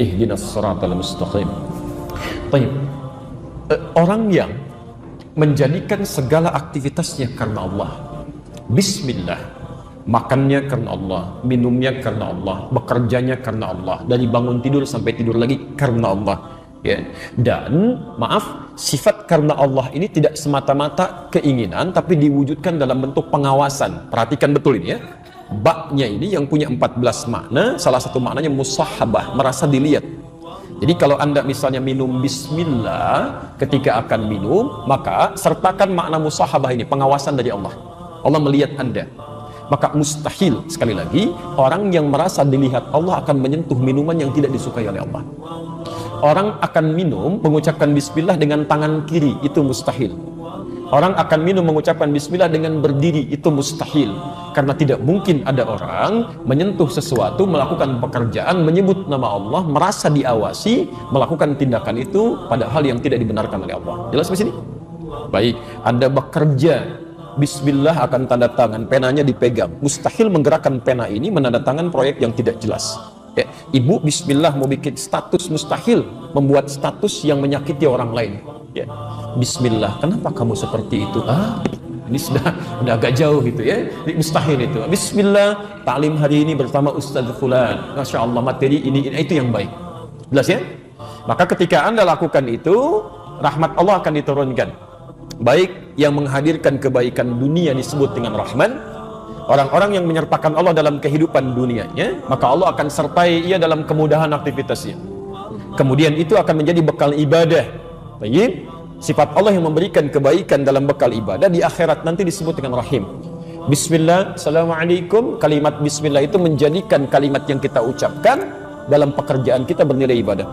ihdinas siratal mustaqim. Baik. Orang yang menjadikan segala aktivitasnya karena Allah, bismillah, makannya karena Allah, minumnya karena Allah, bekerjanya karena Allah, dari bangun tidur sampai tidur lagi karena Allah, ya. Dan maaf, sifat karena Allah ini tidak semata-mata keinginan, tapi diwujudkan dalam bentuk pengawasan. Perhatikan betul ini ya. Baknya ini yang punya 14 makna, salah satu maknanya musahabah, merasa dilihat. Jadi kalau Anda misalnya minum bismillah ketika akan minum, maka sertakan makna musahabah ini, pengawasan dari Allah. Allah melihat Anda. Maka mustahil, sekali lagi, orang yang merasa dilihat Allah akan menyentuh minuman yang tidak disukai oleh Allah. Orang akan minum mengucapkan bismillah dengan tangan kiri, itu mustahil. Orang akan minum mengucapkan bismillah dengan berdiri, itu mustahil. Karena tidak mungkin ada orang menyentuh sesuatu, melakukan pekerjaan, menyebut nama Allah, merasa diawasi, melakukan tindakan itu padahal yang tidak dibenarkan oleh Allah. Jelas di sini? Baik, Anda bekerja, bismillah akan tanda tangan, penanya dipegang. Mustahil menggerakkan pena ini menandatangan proyek yang tidak jelas. Ya, ibu bismillah mau bikin status, mustahil membuat status yang menyakiti orang lain. Ya, bismillah, kenapa kamu seperti itu? Ini sudah agak jauh gitu ya. Mustahil itu. Bismillah, taklim hari ini bersama Ustaz Fulan. Masya Allah, materi ini itu yang baik. Jelas ya? Maka ketika Anda lakukan itu, rahmat Allah akan diturunkan. Baik yang menghadirkan kebaikan dunia disebut dengan Rahman. Orang-orang yang menyertakan Allah dalam kehidupan dunianya, maka Allah akan sertai ia dalam kemudahan aktivitasnya. Kemudian itu akan menjadi bekal ibadah. Baik, sifat Allah yang memberikan kebaikan dalam bekal ibadah di akhirat nanti disebut dengan Rahim. Bismillah, Assalamualaikum. Kalimat bismillah itu menjadikan kalimat yang kita ucapkan dalam pekerjaan kita bernilai ibadah.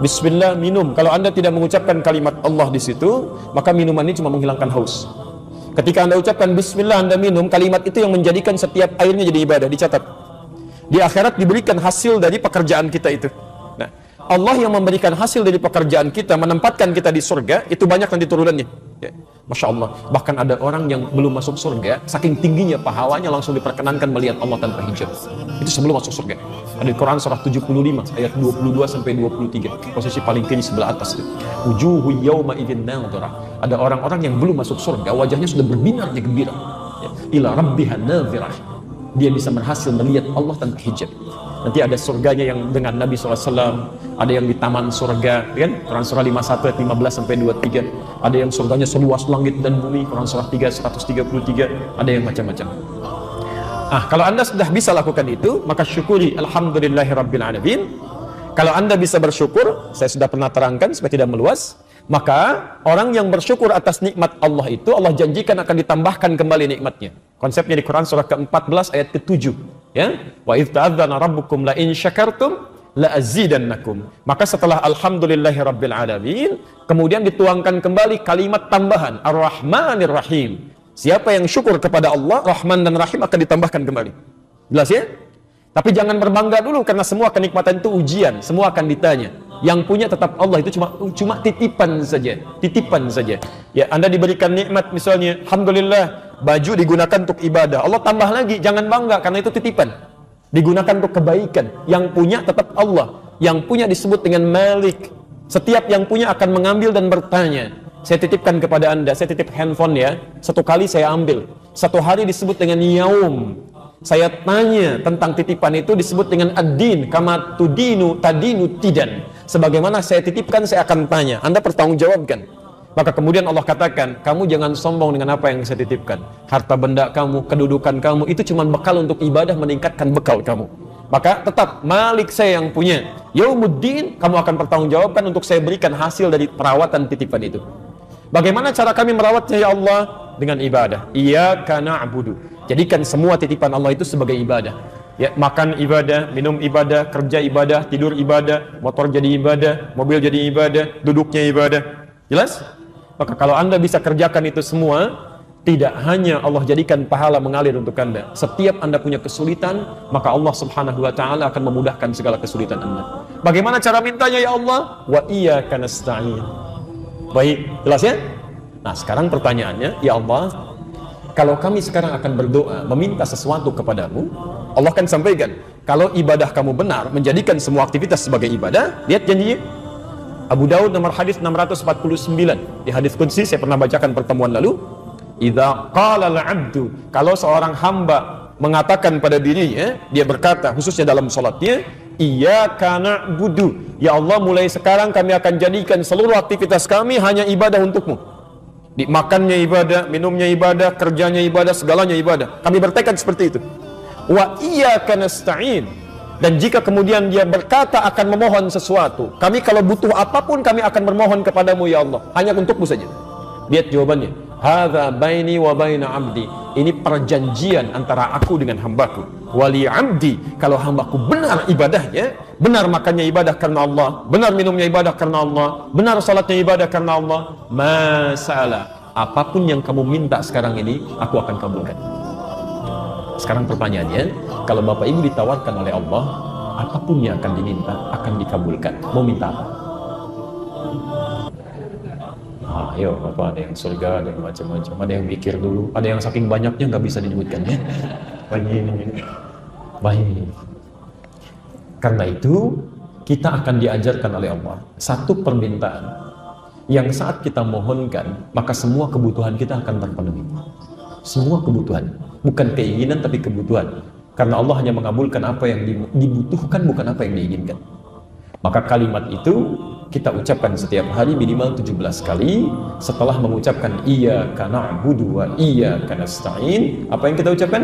Bismillah, minum. Kalau Anda tidak mengucapkan kalimat Allah di situ, maka minuman ini cuma menghilangkan haus. Ketika Anda ucapkan bismillah, Anda minum, kalimat itu yang menjadikan setiap airnya jadi ibadah, dicatat. Di akhirat diberikan hasil dari pekerjaan kita itu. Nah, Allah yang memberikan hasil dari pekerjaan kita, menempatkan kita di surga, itu banyak nanti turunannya. Ya. Masya Allah. Bahkan ada orang yang belum masuk surga, saking tingginya pahalanya langsung diperkenankan melihat Allah tanpa hijab. Itu sebelum masuk surga. Ada di Quran surah 75 ayat 22 sampai 23. Posisi paling kiri sebelah atas. Wujuhu yawma idzin nadhirah. Ada orang-orang yang belum masuk surga, wajahnya sudah berbinar gembira. Ya. Ila rabbiha nadhirah. Dia bisa berhasil melihat Allah tanpa hijab. Nanti ada surganya yang dengan Nabi SAW, ada yang di taman surga, kan? Quran surah 51 ayat 15 sampai 23. Ada yang surganya seluas langit dan bumi, Quran surah 3 133. Ada yang macam-macam. Kalau Anda sudah bisa lakukan itu, maka syukuri alhamdulillahirabbil alamin. Kalau Anda bisa bersyukur, saya sudah pernah terangkan supaya tidak meluas, maka orang yang bersyukur atas nikmat Allah itu, Allah janjikan akan ditambahkan kembali nikmatnya. Konsepnya di Quran surah ke-14 ayat ke-7. Ya, wa idz ta'adzana rabbukum la in syakartum la azidannakum. Maka setelah alhamdulillahirabbil alamin, kemudian dituangkan kembali kalimat tambahan ar-rahmanir rahim. Siapa yang syukur kepada Allah, Rahman dan Rahim akan ditambahkan kembali. Jelas ya? Tapi jangan berbangga dulu karena semua kenikmatan itu ujian, semua akan ditanya. Yang punya tetap Allah, itu cuma titipan saja, titipan saja. Ya, Anda diberikan nikmat misalnya, alhamdulillah, baju digunakan untuk ibadah. Allah tambah lagi, jangan bangga karena itu titipan. Digunakan untuk kebaikan. Yang punya tetap Allah. Yang punya disebut dengan Malik. Setiap yang punya akan mengambil dan bertanya. Saya titipkan kepada Anda, saya titip handphone ya. Satu kali saya ambil. Satu hari disebut dengan yaum. Saya tanya tentang titipan itu disebut dengan ad-din, kama tudinu tadinu tidan. Sebagaimana saya titipkan, saya akan tanya. Anda bertanggungjawabkan. Maka kemudian Allah katakan, kamu jangan sombong dengan apa yang saya titipkan. Harta benda kamu, kedudukan kamu, itu cuma bekal untuk ibadah, meningkatkan bekal kamu. Maka tetap Malik saya yang punya. Yaumuddin, kamu akan bertanggungjawabkan untuk saya berikan hasil dari perawatan titipan itu. Bagaimana cara kami merawatnya ya Allah? Dengan ibadah. Iyyaka na'budu. Jadikan semua titipan Allah itu sebagai ibadah. Ya, makan ibadah, minum ibadah, kerja ibadah, tidur ibadah, motor jadi ibadah, mobil jadi ibadah, duduknya ibadah. Jelas? Maka kalau Anda bisa kerjakan itu semua, tidak hanya Allah jadikan pahala mengalir untuk Anda. Setiap Anda punya kesulitan, maka Allah Subhanahu wa taala akan memudahkan segala kesulitan Anda. Bagaimana cara mintanya ya Allah? Wa iyyaka nasta'in. Baik, jelas ya? Nah, sekarang pertanyaannya, ya Allah, kalau kami sekarang akan berdoa, meminta sesuatu kepadamu, Allah akan sampaikan, Kalau ibadah kamu benar, menjadikan semua aktivitas sebagai ibadah, lihat janjinya. Abu Daud nomor hadis 649. Di hadis qudsi saya pernah bacakan pertemuan lalu. Idza qala al-'abdu, kalau seorang hamba mengatakan pada dirinya, dia berkata khususnya dalam salatnya, iyyaka na'budu, ya Allah mulai sekarang kami akan jadikan seluruh aktivitas kami hanya ibadah untukmu. Di makannya ibadah, minumnya ibadah, kerjanya ibadah, segalanya ibadah. Kami bertekad seperti itu. Wa iyyaka nasta'in, dan jika kemudian dia berkata akan memohon sesuatu, kami kalau butuh apapun kami akan bermohon kepadamu ya Allah, hanya untukmu saja. Lihat jawabannya, hadza baini wa baina abdi, ini perjanjian antara aku dengan hambaku. Wali abdi, kalau hambaku benar ibadahnya, benar makannya ibadah karena Allah, benar minumnya ibadah karena Allah, benar salatnya ibadah karena Allah, masalah apapun yang kamu minta sekarang ini aku akan kabulkan. Sekarang pertanyaannya, kalau Bapak Ibu ditawarkan oleh Allah, apapun yang akan diminta akan dikabulkan. Mau minta apa? Ayo, Bapak, ada yang surga, ada yang macam-macam, ada yang mikir dulu, ada yang saking banyaknya nggak bisa disebutkan ya. Baik. Karena itu kita akan diajarkan oleh Allah satu permintaan yang saat kita mohonkan, maka semua kebutuhan kita akan terpenuhi. Semua kebutuhan, bukan keinginan tapi kebutuhan. Karena Allah hanya mengabulkan apa yang dibutuhkan, bukan apa yang diinginkan. Maka kalimat itu kita ucapkan setiap hari minimal 17 kali. Setelah mengucapkan iyyaka na'budu wa iyyaka nasta'in, apa yang kita ucapkan?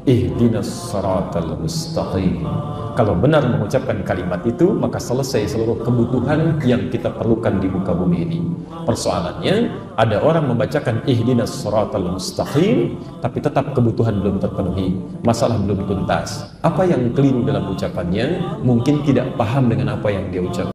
Ihdinas siratal mustaqim. Kalau benar mengucapkan kalimat itu, maka selesai seluruh kebutuhan yang kita perlukan di muka bumi ini. Persoalannya, ada orang membacakan ihdinas siratal mustaqim, tapi tetap kebutuhan belum terpenuhi, masalah belum tuntas. Apa yang keliru dalam ucapannya? Mungkin tidak paham dengan apa yang dia ucapkan.